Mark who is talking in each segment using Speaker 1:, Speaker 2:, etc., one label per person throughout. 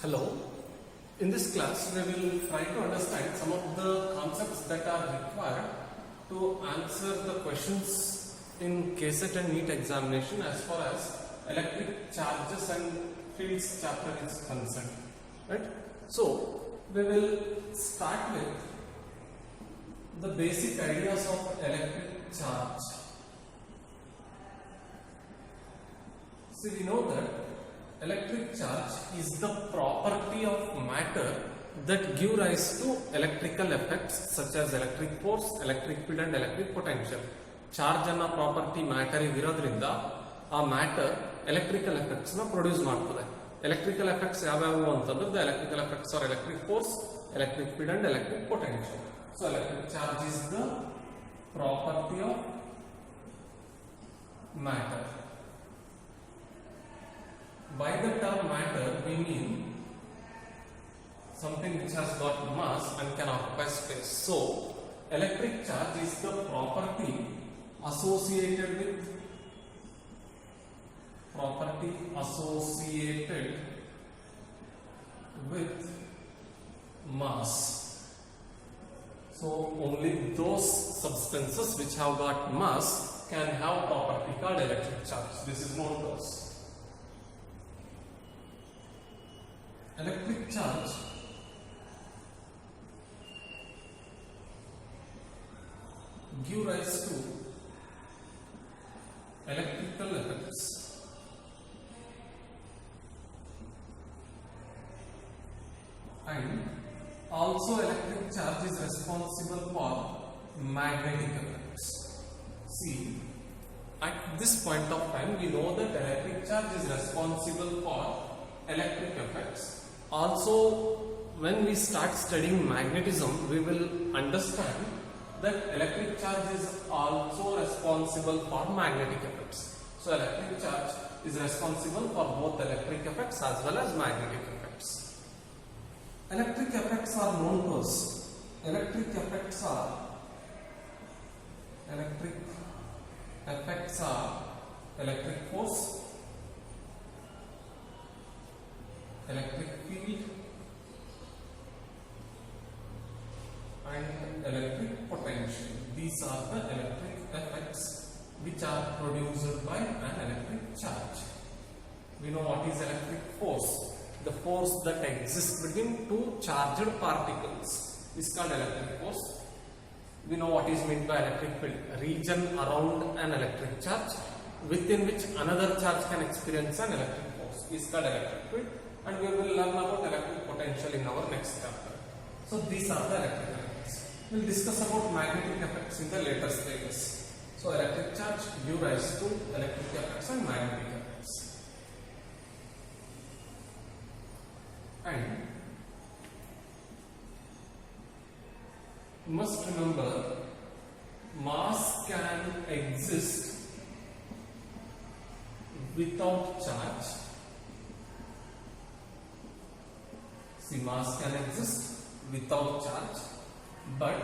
Speaker 1: Hello. In this class, we will try to understand some of the concepts that are required to answer the questions in KCET and NEET examination as far as electric charges and fields chapter is concerned. Right? So, we will start with the basic ideas of electric charge. So, we know that electric charge is the property of matter that give rise to electrical effects such as electric force, electric field and electric potential. Charge ಅನ್ನೋ property matter ಇರೋದ್ರಿಂದ ಆ matter electrical effects ನ produce ಮಾಡ್ತದೆ. Electrical effects ಯಾವ್ಯಾವು ಅಂತಂದ್ರೆ the electrical effects are electric force, electric field and electric potential. So electric charge is the property of matter. By the term matter, we mean something which has got mass and can occupy space. So, electric charge is the property associated with mass. So, only those substances which have got mass can have property called electric charge. This is known to us. Electric charge give rise to electrical effects and also electric charge is responsible for magnetic effects. See, at this point of time we know that electric charge is responsible for electric effects. Also, when we start studying magnetism, we will understand that electric charge is also responsible for magnetic effects. So, electric charge is responsible for both electric effects as well as magnetic effects. Electric effects are known to us. Electric effects are electric force, electric field and electric potential. These are the electric effects which are produced by an electric charge. We know what is electric force. The force that exists between two charged particles is called electric force. We know what is meant by electric field. A region around an electric charge within which another charge can experience an electric force is called electric field. And we will learn about electric potential in our next chapter. So these are the electric effects. We will discuss about magnetic effects in the later stages. So electric charge give rise to electric effects and magnetic effects. And you must remember, mass can exist without charge. See, mass can exist without charge, but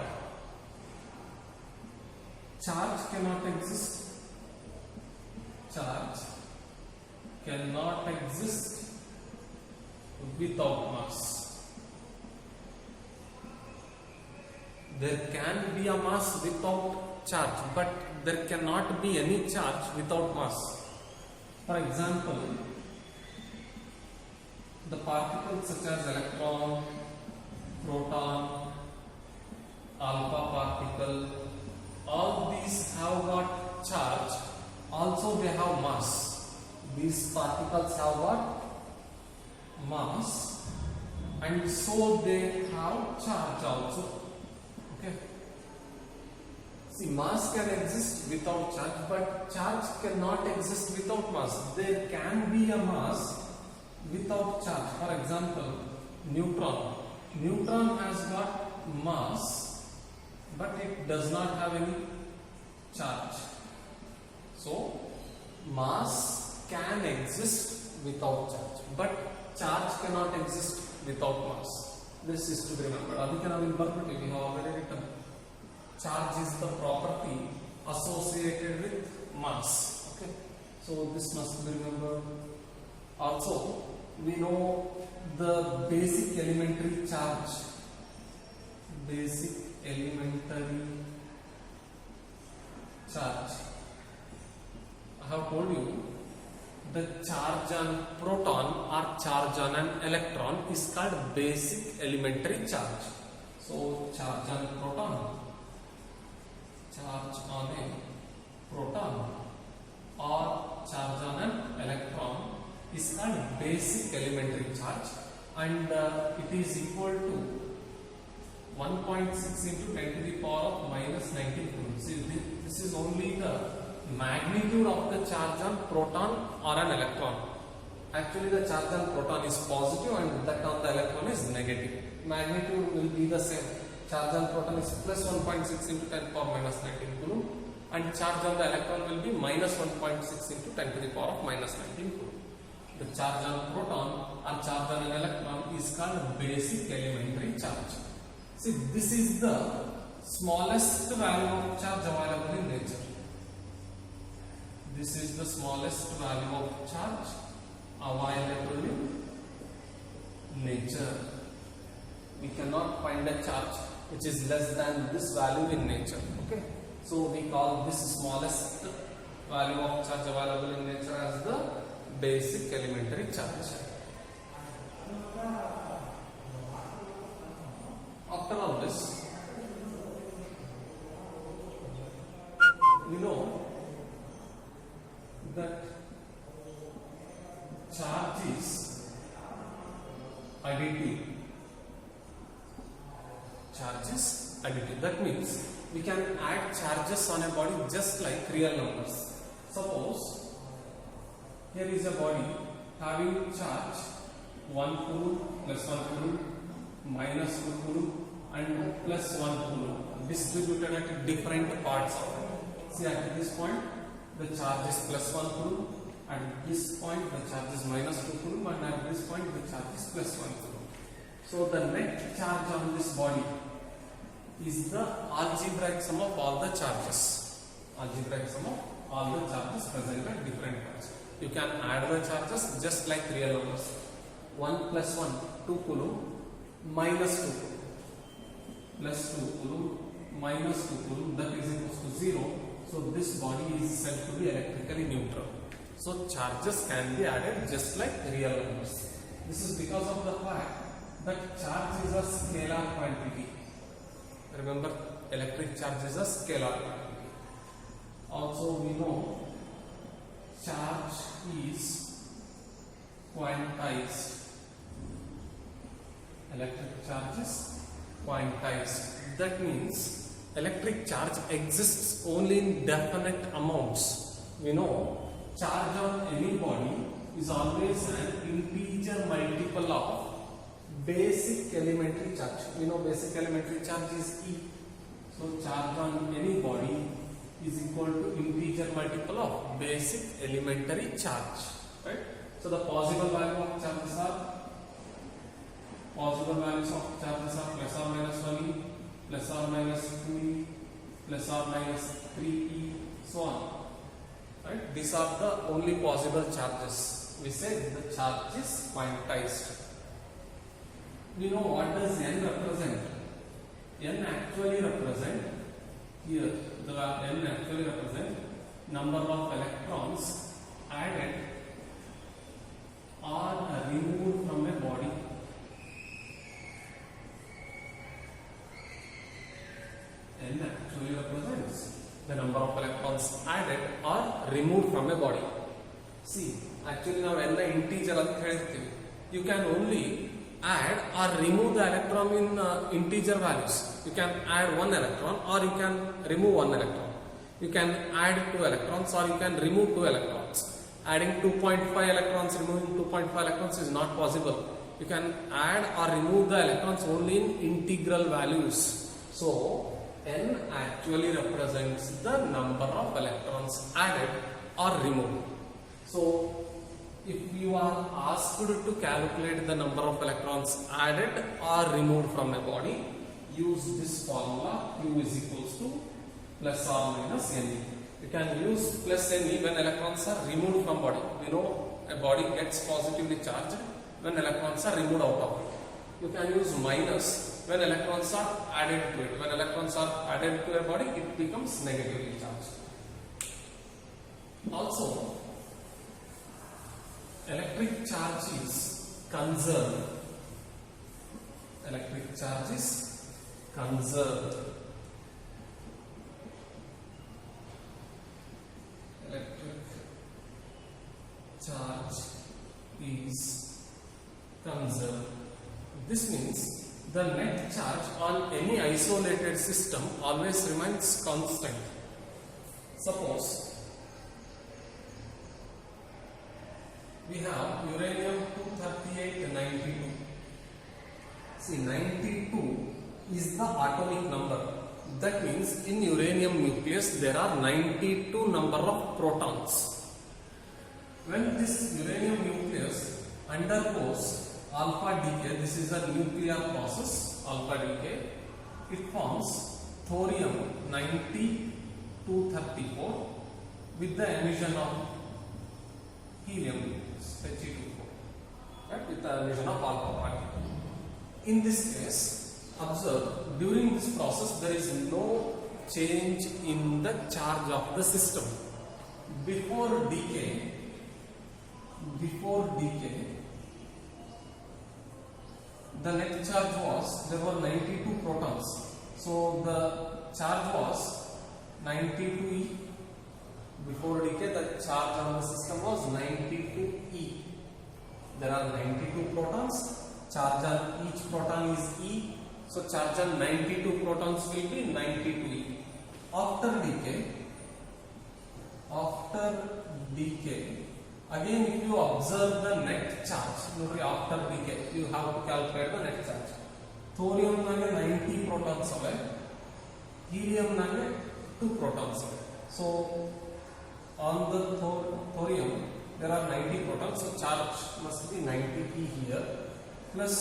Speaker 1: charge cannot exist. Charge cannot exist without mass. There can be a mass without charge, but there cannot be any charge without mass. For example, the particles such as electron, proton, alpha particle, all these have got charge, also they have mass. These particles have got mass and so they have charge also. Okay. See, mass can exist without charge, but charge cannot exist without mass. There can be a mass without charge. For example, neutron. Neutron has got mass, but it does not have any charge. So, mass can exist without charge, but charge cannot exist without mass. This is to be remembered. We have already written. Charge is the property associated with mass. Okay. So, this must be remembered. Also, we know the basic elementary charge. Basic elementary charge. I have told you the charge on proton or charge on an electron is called basic elementary charge. So charge on proton, charge on a proton or charge on an electron is called basic elementary charge, and it is equal to 1.6 into 10 to the power of minus 19 coulomb. See, this is only the magnitude of the charge on proton or an electron. Actually, the charge on proton is positive and that on the electron is negative. Magnitude will be the same. Charge on proton is plus 1.6 into 10 to the power minus 19 coulomb, and charge on the electron will be minus 1.6 into 10 to the power of minus 19 coulomb. The charge on proton or charge on an electron is called basic elementary charge. See, this is the smallest value of charge available in nature. This is the smallest value of charge available in nature. We cannot find a charge which is less than this value in nature. Okay, so we call this smallest value of charge available in nature as the basic elementary charge. After all this, we know that charge is additive. Charge is additive. That means we can add charges on a body just like real numbers. Suppose here is a body having charge 1 coulomb, plus 1 coulomb, minus 2 coulomb and plus 1 coulomb distributed at different parts of it. See, at this point the charge is plus 1 coulomb, at this point the charge is minus 2 coulomb, and at this point the charge is plus 1 coulomb. So the net charge on this body is the algebraic sum of all the charges. Algebraic sum of all the charges present at different points. You can add the charges just like real numbers. 1 plus 1, 2 coulomb, minus 2 plus 2 coulomb, minus 2 coulomb, that is equals to 0. So this body is said to be electrically neutral. So charges can be added just like real numbers. This is because of the fact that charge is a scalar quantity. Remember, electric charge is a scalar quantity. Also, we know charge is quantized. Electric charge is quantized. That means electric charge exists only in definite amounts. We know charge on any body is always an integer multiple of basic elementary charge. We know basic elementary charge is E. So charge on any body is equal to integer multiple of basic elementary charge. Right? So the possible value of charges are plus or minus 1e, plus or minus 2e, plus or minus 3e, so on. Right? These are the only possible charges. We say the charge is quantized. We know what does n represent. N actually represent here. The n actually represent number of electrons added or removed from a body. N actually represents the number of electrons added or removed from a body. See, actually now n the integer anta helತೀವಿ. You can only add or remove the electron in integer values. You can add one electron or you can remove one electron. You can add 2 electrons or you can remove 2 electrons. Adding 2.5 electrons, removing 2.5 electrons is not possible. You can add or remove the electrons only in integral values. So n actually represents the number of electrons added or removed. So if you are asked to calculate the number of electrons added or removed from a body, use this formula. Q is equals to plus or minus Ne. You can use plus Ne when electrons are removed from body. We know a body gets positively charged when electrons are removed out of it. You can use minus when electrons are added to it. When electrons are added to a body, it becomes negatively charged. Also, electric charge is conserved. Electric charge is conserved. Electric charge is conserved. This means the net charge on any isolated system always remains constant. Suppose we have uranium-238 92. See, 92 is the atomic number. That means in uranium nucleus there are 92 number of protons. When this uranium nucleus undergoes alpha decay, this is a nuclear process, alpha decay, it forms thorium-90-234 with the emission of helium He2O, right, with the emission of alpha particle. In this case, observe, during this process there is no change in the charge of the system. Before decay, the net charge was, there were 92 protons. So the charge was 92E. Before decay, the charge on the system was 92E. There are 92 protons. Charge on each proton is E. So charge on 92 protons will be 92E. After decay, again if you observe the net charge, after decay, you have to calculate the net charge. Thorium nage 90 protons away, helium nage 2 protons away. So on the thorium there are 90 protons, so charge must be 90E here. Plus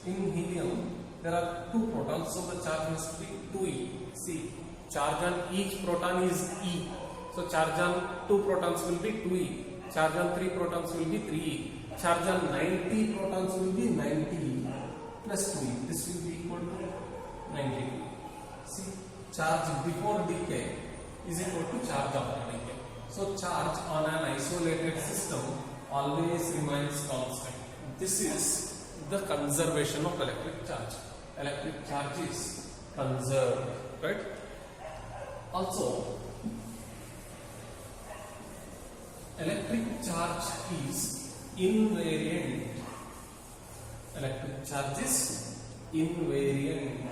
Speaker 1: in helium there are 2 protons, so the charge must be 2E. See, charge on each proton is E, so charge on 2 protons will be 2E. Charge on 3 protons will be 3E. Charge on 90 protons will be 90E plus 2E. This will be equal to 90E. See, charge before decay is equal to charge after decay. So charge on an isolated system always remains constant. This is the conservation of electric charge. Electric charge is conserved, right? Also, electric charge is invariant. Electric charge is invariant.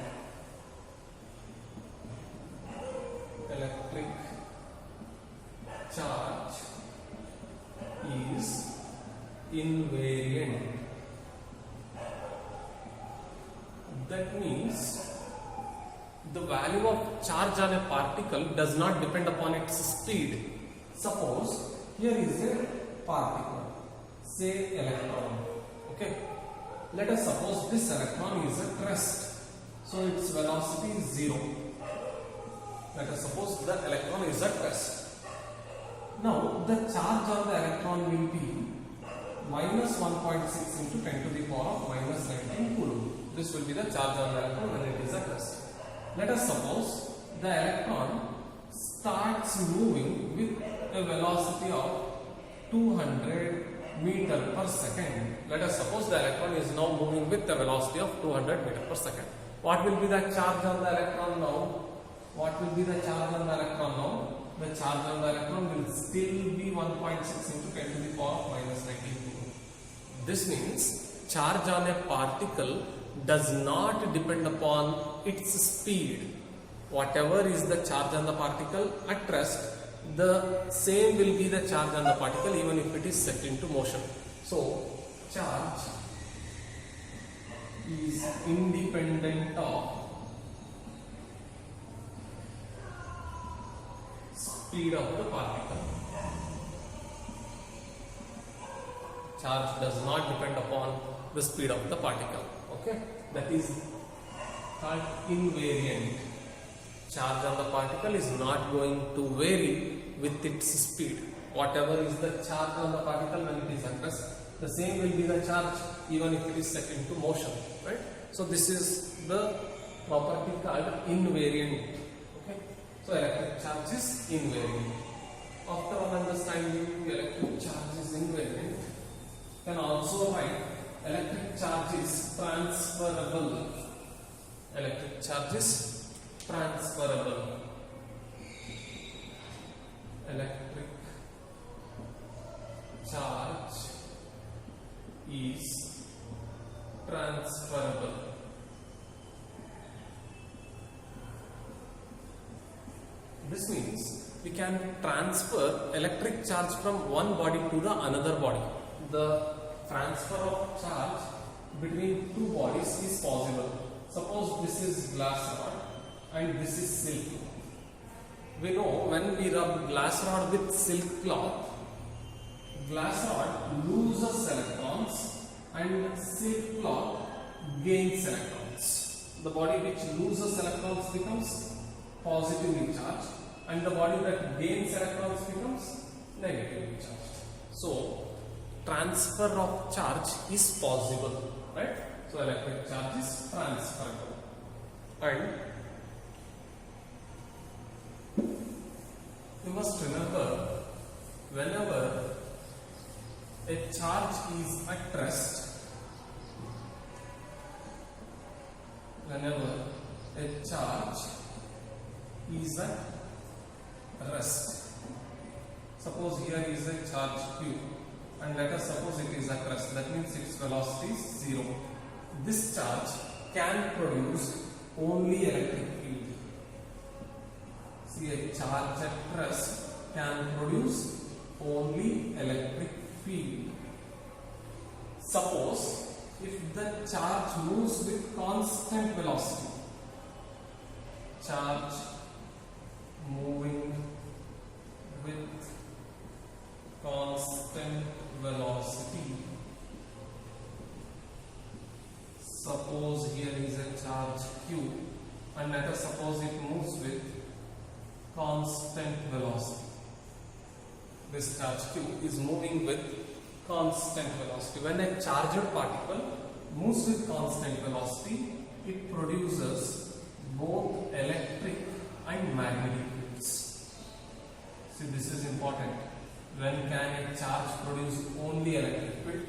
Speaker 1: Electric charge is invariant. That means the value of charge on a particle does not depend upon its speed. Suppose here is a particle, say electron. Okay, let us suppose this electron is a rest, so its velocity is 0. Let us suppose the electron is at rest. Now the charge on the electron will be minus 1.6 into 10 to the power of minus 19 coulomb. This will be the charge on the electron when it is at rest. Let us suppose the electron starts moving with a velocity of 200 meter per second. Let us suppose the electron is now moving with a velocity of 200 meter per second. What will be the charge on the electron now? What will be the charge on the electron now? The charge on the electron will still be 1.6 into 10 to the power of minus 19 coulomb. This means charge on a particle does not depend upon its speed. Whatever is the charge on the particle at rest, the same will be the charge on the particle even if it is set into motion. So, charge is independent of speed of the particle. Charge does not depend upon the speed of the particle. Okay, that is called invariant. Charge on the particle is not going to vary with its speed. Whatever is the charge on the particle when it is at rest, the same will be the charge even if it is set into motion, right? So this is the property called invariant. Okay, so electric charge is invariant. After all understanding electric charge is invariant, can also write electric charge is transferable. Electric charge is transferable. Electric charge is transferable. This means we can transfer electric charge from one body to the another body. The transfer of charge between two bodies is possible. Suppose this is glass rod and this is silk. We know when we rub glass rod with silk cloth, glass rod loses electrons and silk cloth gains electrons. The body which loses electrons becomes positively charged and the body that gains electrons becomes negatively charged. So, transfer of charge is possible, right? So, electric charge is transferable. And you must remember, whenever a charge is at rest, whenever a charge is at rest, suppose here is a charge q and let us suppose it is at rest, that means its velocity is 0. This charge can produce only electric field. See, a charge at rest can produce only electric field. Suppose if the charge moves with constant velocity, charge moving with constant velocity. Suppose here is a charge q and let us suppose it moves with constant velocity. This charge q is moving with constant velocity. When a charged particle moves with constant velocity, it produces both electric and magnetic fields. See, this is important. When can a charge produce only electric field?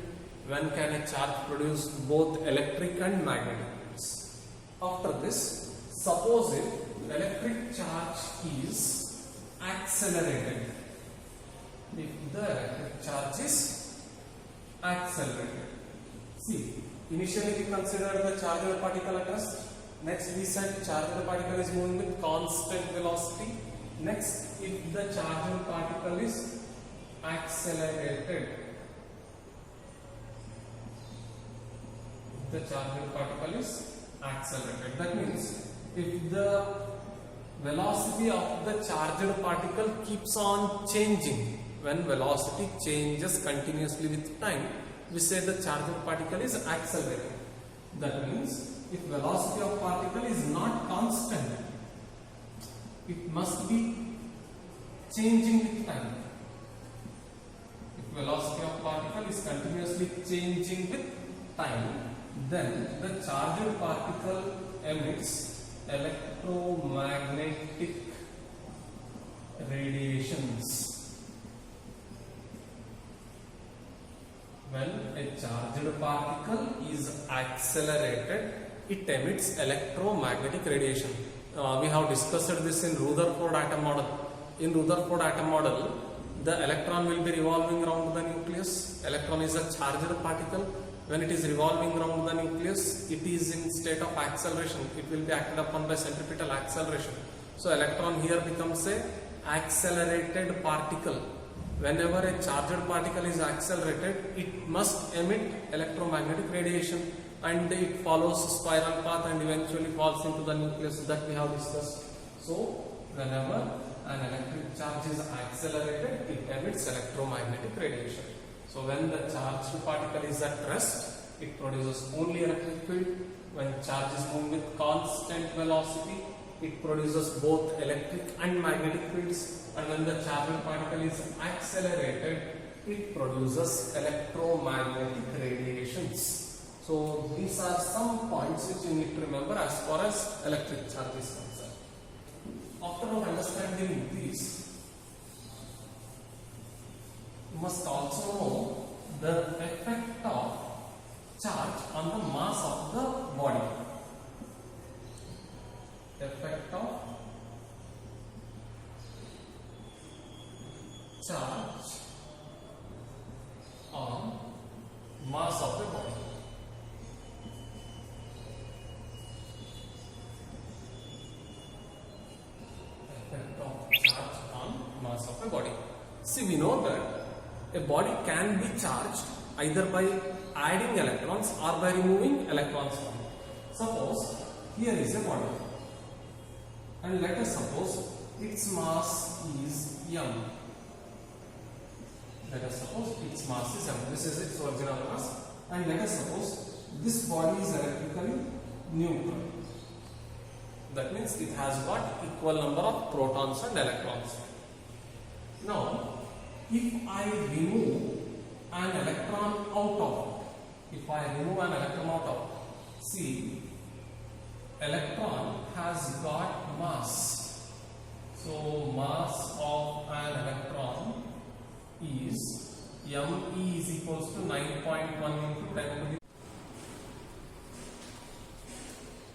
Speaker 1: When can a charge produce both electric and magnetic fields? After this, suppose if electric charge is accelerated. If the electric charge is accelerated. See, initially we considered the charged particle at rest. Next we said charged particle is moving with constant velocity. Next, if the charged particle is accelerated, the charged particle is accelerated. That means if the velocity of the charged particle keeps on changing, when velocity changes continuously with time, we say the charged particle is accelerated. That means if velocity of particle is not constant, it must be changing with time. If velocity of particle is continuously changing with time, then the charged particle emits electromagnetic radiations. When a charged particle is accelerated, it emits electromagnetic radiation. We have discussed this in Rutherford atom model. In Rutherford atom model, the electron will be revolving around the nucleus. Electron is a charged particle. When it is revolving around the nucleus, it is in state of acceleration. It will be acted upon by centripetal acceleration. So electron here becomes a accelerated particle. Whenever a charged particle is accelerated, it must emit electromagnetic radiation and it follows a spiral path and eventually falls into the nucleus, that we have discussed. So whenever an electric charge is accelerated, it emits electromagnetic radiation. So when the charged particle is at rest, it produces only electric field. When charge is moving with constant velocity, it produces both electric and magnetic fields. And when the charged particle is accelerated, it produces electromagnetic radiations. So these are some points which you need to remember as far as electric charge is concerned. After understanding these, you must also know the effect of charge on the mass of the body. Effect of charge on mass of the body. Effect of charge on mass of a body. See, we know that a body can be charged either by adding electrons or by removing electrons from it. Suppose here is a body, and let us suppose its mass is m. Let us suppose its mass is m. This is its original mass, and let us suppose this body is electrically neutral. That means it has got equal number of protons and electrons. Now, if I remove an electron out of it, see, electron has got mass. So mass of an electron is me is equals to 9.1 into 10 to the.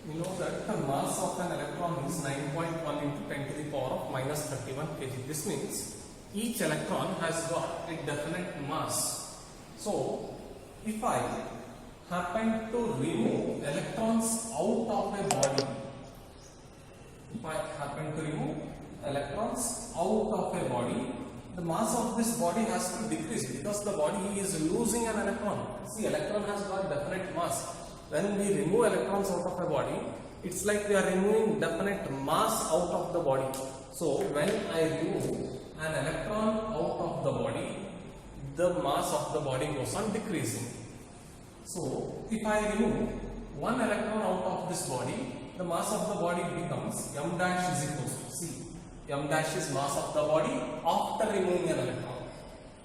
Speaker 1: We know that the mass of an electron is 9.1 into 10 to the power of minus 31 kg. This means each electron has got a definite mass. So if I happen to remove electrons out of a body, the mass of this body has to decrease because the body is losing an electron. See, electron has got definite mass. When we remove electrons out of a body, it's like we are removing definite mass out of the body. So when I remove an electron out of the body, the mass of the body goes on decreasing. So if I remove one electron out of this body, the mass of the body becomes m dash is equals to c. M dash is mass of the body after removing an electron.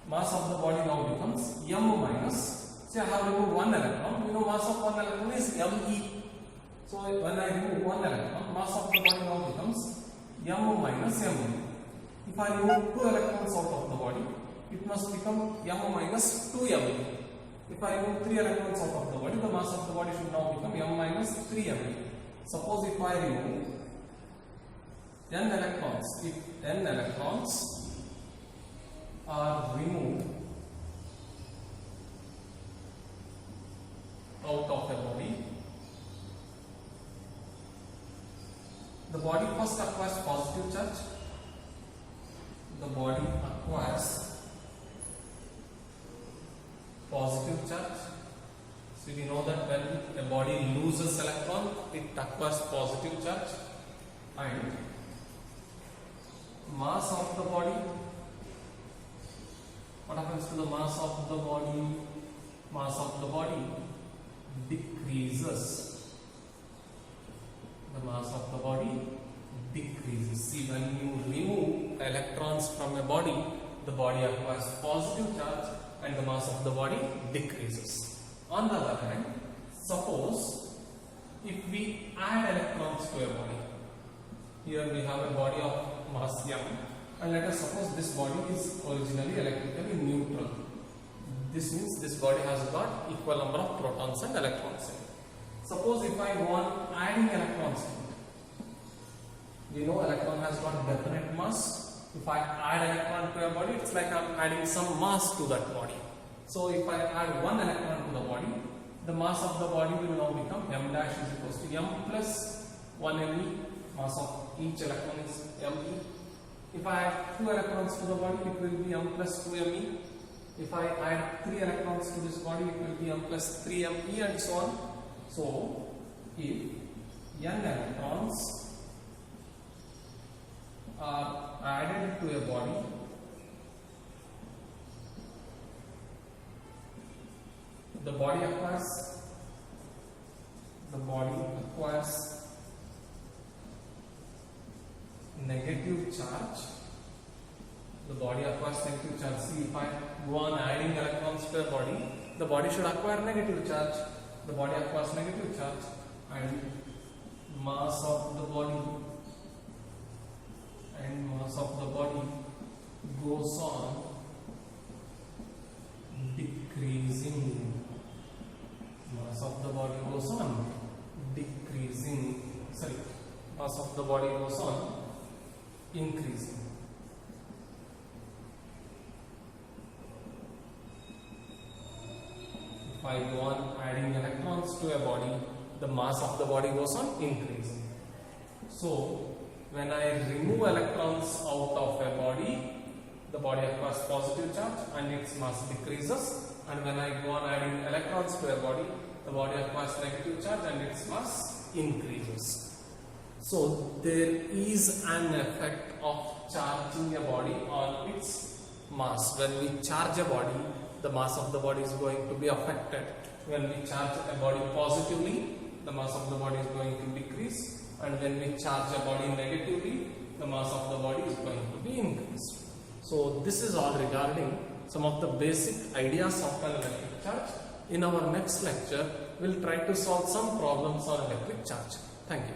Speaker 1: Mass of the body now becomes m minus. See, I have removed one electron. You know, mass of one electron is me. So when I remove one electron, mass of the body now becomes m minus me. If I remove two electrons out of the body, it must become m minus 2me. If I remove 3 electrons out of the body, the mass of the body should now become m minus 3me. Suppose if I remove n electrons, if n electrons are removed out of a body, the body first acquires positive charge. The body acquires positive charge. So we know that when a body loses electron, it acquires positive charge, and mass of the body, what happens to the mass of the body? Mass of the body decreases. The mass of the body decreases. See, when you remove electrons from a body, the body acquires positive charge and the mass of the body decreases. On the other hand, suppose if we add electrons to a body, here we have a body of mass m, and let us suppose this body is originally electrically neutral. This means this body has got equal number of protons and electrons in it. Suppose if I want adding electrons to it, we know electron has got definite mass. If I add electron to a body, it's like I'm adding some mass to that body. So if I add one electron to the body, the mass of the body will now become m dash is equals to m plus 1me. Mass of each electron is me. If I add 2 electrons to the body, it will be m plus 2me. If I add 3 electrons to this body, it will be m plus 3me, and so on. So if n electrons are added to a body, the body acquires negative charge. The body acquires negative charge. See, if I go on adding electrons to a body, the body should acquire negative charge. The body acquires negative charge, and mass of the body goes on decreasing. Mass of the body goes on decreasing. Sorry, mass of the body goes on increasing. If I go on adding electrons to a body, the mass of the body goes on increasing. So, when I remove electrons out of a body, the body acquires positive charge and its mass decreases. And when I go on adding electrons to a body, the body acquires negative charge and its mass increases. So, there is an effect of charging a body on its mass. When we charge a body, the mass of the body is going to be affected. When we charge a body positively, the mass of the body is going to decrease. And when we charge a body negatively, the mass of the body is going to be increased. So this is all regarding some of the basic ideas of an electric charge. In our next lecture, we'll try to solve some problems on electric charge. Thank you.